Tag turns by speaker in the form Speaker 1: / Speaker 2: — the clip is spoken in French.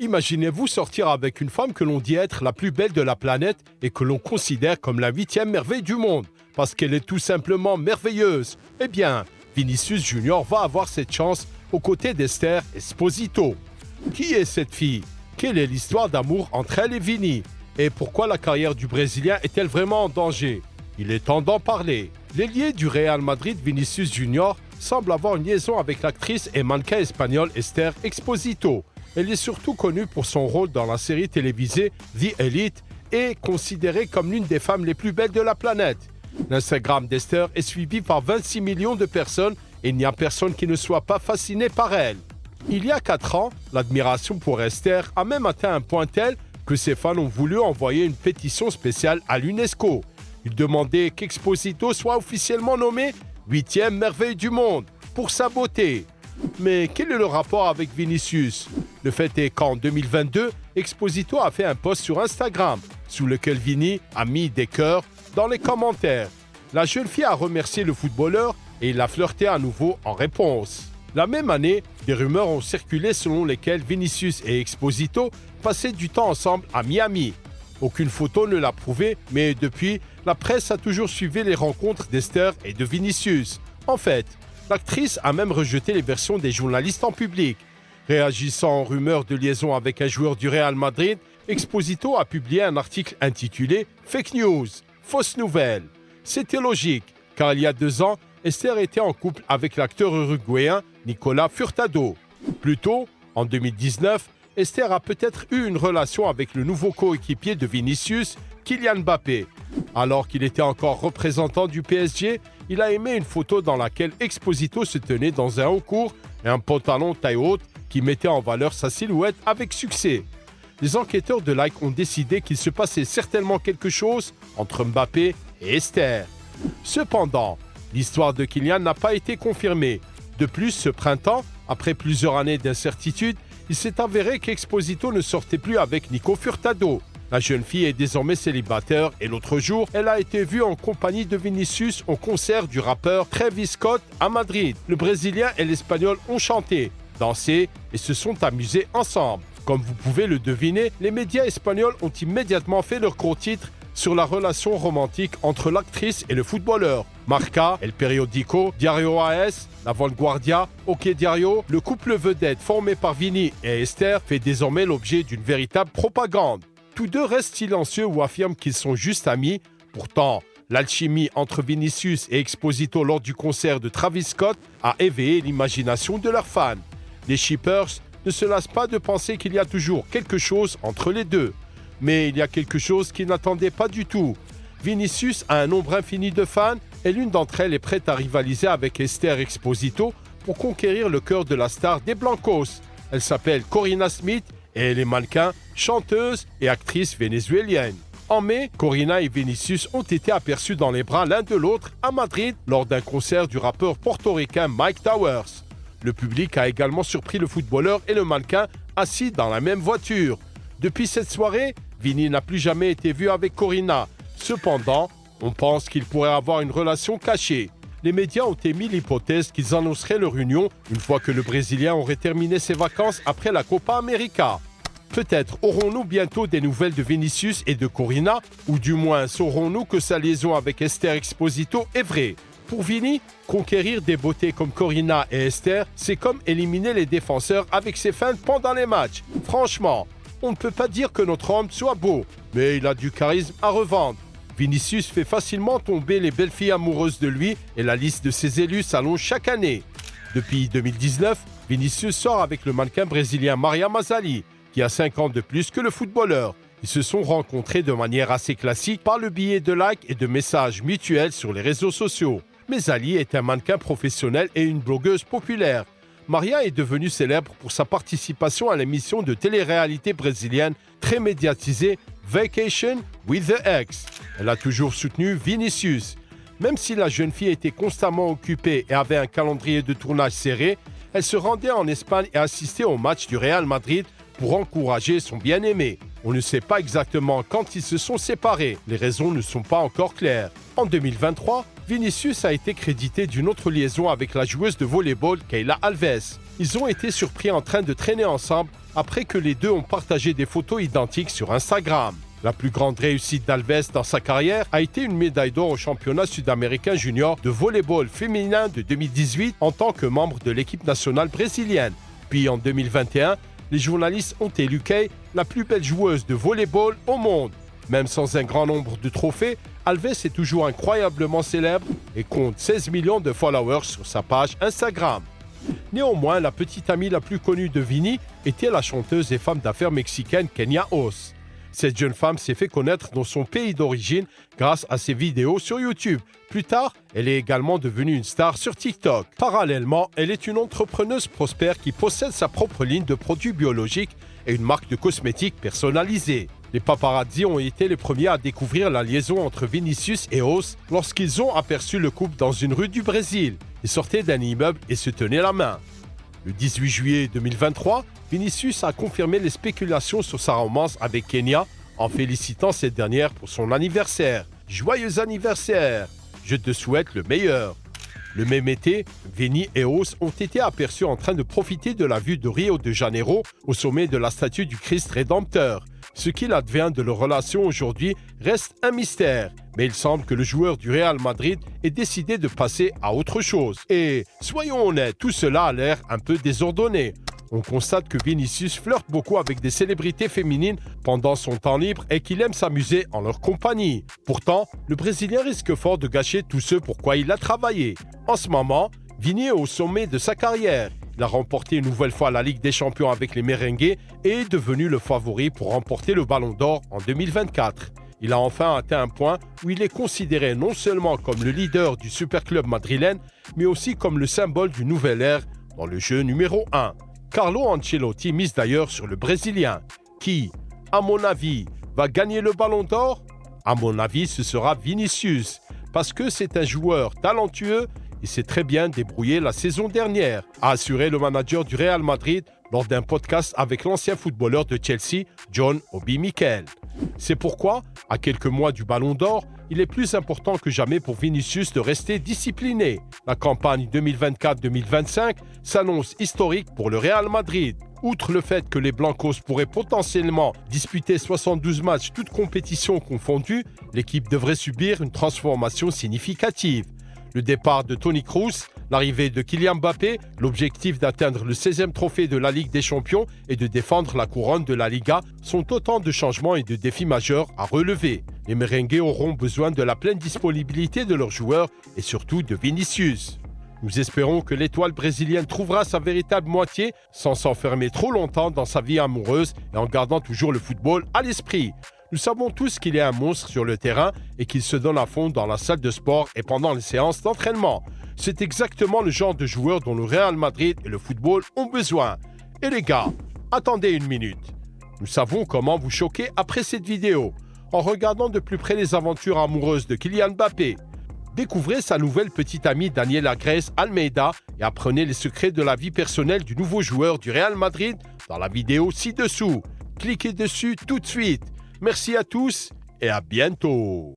Speaker 1: Imaginez-vous sortir avec une femme que l'on dit être la plus belle de la planète et que l'on considère comme la 8e merveille du monde, parce qu'elle est tout simplement merveilleuse. Eh bien, Vinicius Junior va avoir cette chance aux côtés d'Esther Esposito. Qui est cette fille? Quelle est l'histoire d'amour entre elle et Vini? Et pourquoi la carrière du Brésilien est-elle vraiment en danger? Il est temps d'en parler. L'ailier du Real Madrid, Vinicius Junior, semble avoir une liaison avec l'actrice et mannequin espagnole Esther Exposito. Elle est surtout connue pour son rôle dans la série télévisée The Elite et considérée comme l'une des femmes les plus belles de la planète. L'Instagram d'Esther est suivi par 26 millions de personnes et il n'y a personne qui ne soit pas fasciné par elle. Il y a 4 ans, l'admiration pour Esther a même atteint un point tel que ses fans ont voulu envoyer une pétition spéciale à l'UNESCO. Ils demandaient qu'Exposito soit officiellement nommée 8e merveille du monde pour sa beauté. Mais quel est le rapport avec Vinicius? Le fait est qu'en 2022, Exposito a fait un post sur Instagram sous lequel Vini a mis des cœurs dans les commentaires. La jeune fille a remercié le footballeur et il a flirté à nouveau en réponse. La même année, des rumeurs ont circulé selon lesquelles Vinicius et Exposito passaient du temps ensemble à Miami. Aucune photo ne l'a prouvé, mais depuis, la presse a toujours suivi les rencontres d'Esther et de Vinicius. En fait, l'actrice a même rejeté les versions des journalistes en public. Réagissant aux rumeurs de liaison avec un joueur du Real Madrid, Exposito a publié un article intitulé « Fake News », fausse nouvelle. C'était logique, car il y a 2 ans, Esther était en couple avec l'acteur uruguayen Nicolas Furtado. Plus tôt, en 2019, Esther a peut-être eu une relation avec le nouveau coéquipier de Vinicius, Kylian Mbappé. Alors qu'il était encore représentant du PSG, il a aimé une photo dans laquelle Exposito se tenait dans un haut court et un pantalon taille haute qui mettait en valeur sa silhouette avec succès. Les enquêteurs de Like ont décidé qu'il se passait certainement quelque chose entre Mbappé et Esther. Cependant, l'histoire de Kylian n'a pas été confirmée. De plus, ce printemps, après plusieurs années d'incertitude, il s'est avéré qu'Exposito ne sortait plus avec Nico Furtado. La jeune fille est désormais célibataire et l'autre jour, elle a été vue en compagnie de Vinicius au concert du rappeur Travis Scott à Madrid. Le Brésilien et l'Espagnol ont chanté, dansé et se sont amusés ensemble. Comme vous pouvez le deviner, les médias espagnols ont immédiatement fait leur gros titre sur la relation romantique entre l'actrice et le footballeur. Marca, El Periódico, Diario AS, La Vanguardia, OK Diario, le couple vedette formé par Vini et Esther fait désormais l'objet d'une véritable propagande. Tous deux restent silencieux ou affirment qu'ils sont juste amis. Pourtant, l'alchimie entre Vinicius et Exposito lors du concert de Travis Scott a éveillé l'imagination de leurs fans. Les shippers ne se lassent pas de penser qu'il y a toujours quelque chose entre les deux. Mais il y a quelque chose qu'ils n'attendaient pas du tout. Vinicius a un nombre infini de fans et l'une d'entre elles est prête à rivaliser avec Esther Exposito pour conquérir le cœur de la star des Blancos. Elle s'appelle Corina Smith et elle est mannequin, chanteuse et actrice vénézuélienne. En mai, Corina et Vinicius ont été aperçus dans les bras l'un de l'autre à Madrid lors d'un concert du rappeur portoricain Mike Towers. Le public a également surpris le footballeur et le mannequin assis dans la même voiture. Depuis cette soirée, Vini n'a plus jamais été vu avec Corina. Cependant, on pense qu'ils pourraient avoir une relation cachée. Les médias ont émis l'hypothèse qu'ils annonceraient leur union une fois que le Brésilien aurait terminé ses vacances après la Copa América. Peut-être aurons-nous bientôt des nouvelles de Vinicius et de Corina, ou du moins saurons-nous que sa liaison avec Esther Exposito est vraie. Pour Vini, conquérir des beautés comme Corina et Esther, c'est comme éliminer les défenseurs avec ses feintes pendant les matchs. Franchement, on ne peut pas dire que notre homme soit beau, mais il a du charisme à revendre. Vinicius fait facilement tomber les belles filles amoureuses de lui et la liste de ses élus s'allonge chaque année. Depuis 2019, Vinicius sort avec le mannequin brésilien Maria Mazzali, qui a 5 ans de plus que le footballeur. Ils se sont rencontrés de manière assez classique par le biais de likes et de messages mutuels sur les réseaux sociaux. Mazzali est un mannequin professionnel et une blogueuse populaire. Maria est devenue célèbre pour sa participation à l'émission de télé-réalité brésilienne très médiatisée Vacation with the Ex. Elle a toujours soutenu Vinicius. Même si la jeune fille était constamment occupée et avait un calendrier de tournage serré, elle se rendait en Espagne et assistait au match du Real Madrid pour encourager son bien-aimé. On ne sait pas exactement quand ils se sont séparés. Les raisons ne sont pas encore claires. En 2023, Vinicius a été crédité d'une autre liaison avec la joueuse de volley-ball Keila Alves. Ils ont été surpris en train de traîner ensemble après que les deux ont partagé des photos identiques sur Instagram. La plus grande réussite d'Alves dans sa carrière a été une médaille d'or au championnat sud-américain junior de volley-ball féminin de 2018 en tant que membre de l'équipe nationale brésilienne. Puis en 2021, les journalistes ont élu Kay la plus belle joueuse de volley-ball au monde. Même sans un grand nombre de trophées, Alves est toujours incroyablement célèbre et compte 16 millions de followers sur sa page Instagram. Néanmoins, la petite amie la plus connue de Vini était la chanteuse et femme d'affaires mexicaine Kenia Os. Cette jeune femme s'est fait connaître dans son pays d'origine grâce à ses vidéos sur YouTube. Plus tard, elle est également devenue une star sur TikTok. Parallèlement, elle est une entrepreneuse prospère qui possède sa propre ligne de produits biologiques et une marque de cosmétiques personnalisée. Les paparazzi ont été les premiers à découvrir la liaison entre Vinicius et Os lorsqu'ils ont aperçu le couple dans une rue du Brésil. Ils sortaient d'un immeuble et se tenaient la main. Le 18 juillet 2023, Vinicius a confirmé les spéculations sur sa romance avec Kenia en félicitant cette dernière pour son anniversaire. Joyeux anniversaire! Je te souhaite le meilleur. Le même été, Vini et Os ont été aperçus en train de profiter de la vue de Rio de Janeiro au sommet de la statue du Christ Rédempteur. Ce qu'il advient de leur relation aujourd'hui reste un mystère, mais il semble que le joueur du Real Madrid ait décidé de passer à autre chose. Et soyons honnêtes, tout cela a l'air un peu désordonné. On constate que Vinicius flirte beaucoup avec des célébrités féminines pendant son temps libre et qu'il aime s'amuser en leur compagnie. Pourtant, le Brésilien risque fort de gâcher tout ce pour quoi il a travaillé. En ce moment, Vini est au sommet de sa carrière. Il a remporté une nouvelle fois la Ligue des Champions avec les Merengues et est devenu le favori pour remporter le Ballon d'Or en 2024. Il a enfin atteint un point où il est considéré non seulement comme le leader du superclub madrilène, mais aussi comme le symbole d'une nouvelle ère dans le jeu numéro 1. Carlo Ancelotti mise d'ailleurs sur le Brésilien, qui, à mon avis, va gagner le Ballon d'Or. À mon avis, ce sera Vinicius, parce que c'est un joueur talentueux. Il s'est très bien débrouillé la saison dernière, a assuré le manager du Real Madrid lors d'un podcast avec l'ancien footballeur de Chelsea, John Obi Mikel. C'est pourquoi, à quelques mois du Ballon d'Or, il est plus important que jamais pour Vinicius de rester discipliné. La campagne 2024-2025 s'annonce historique pour le Real Madrid. Outre le fait que les Blancos pourraient potentiellement disputer 72 matchs toutes compétitions confondues, l'équipe devrait subir une transformation significative. Le départ de Toni Kroos, l'arrivée de Kylian Mbappé, l'objectif d'atteindre le 16e trophée de la Ligue des Champions et de défendre la couronne de la Liga sont autant de changements et de défis majeurs à relever. Les Merengues auront besoin de la pleine disponibilité de leurs joueurs et surtout de Vinicius. Nous espérons que l'étoile brésilienne trouvera sa véritable moitié sans s'enfermer trop longtemps dans sa vie amoureuse et en gardant toujours le football à l'esprit. Nous savons tous qu'il est un monstre sur le terrain et qu'il se donne à fond dans la salle de sport et pendant les séances d'entraînement. C'est exactement le genre de joueur dont le Real Madrid et le football ont besoin. Et les gars, attendez une minute. Nous savons comment vous choquer après cette vidéo, en regardant de plus près les aventures amoureuses de Kylian Mbappé. Découvrez sa nouvelle petite amie Daniela Grace Almeida et apprenez les secrets de la vie personnelle du nouveau joueur du Real Madrid dans la vidéo ci-dessous. Cliquez dessus tout de suite. Merci à tous et à bientôt.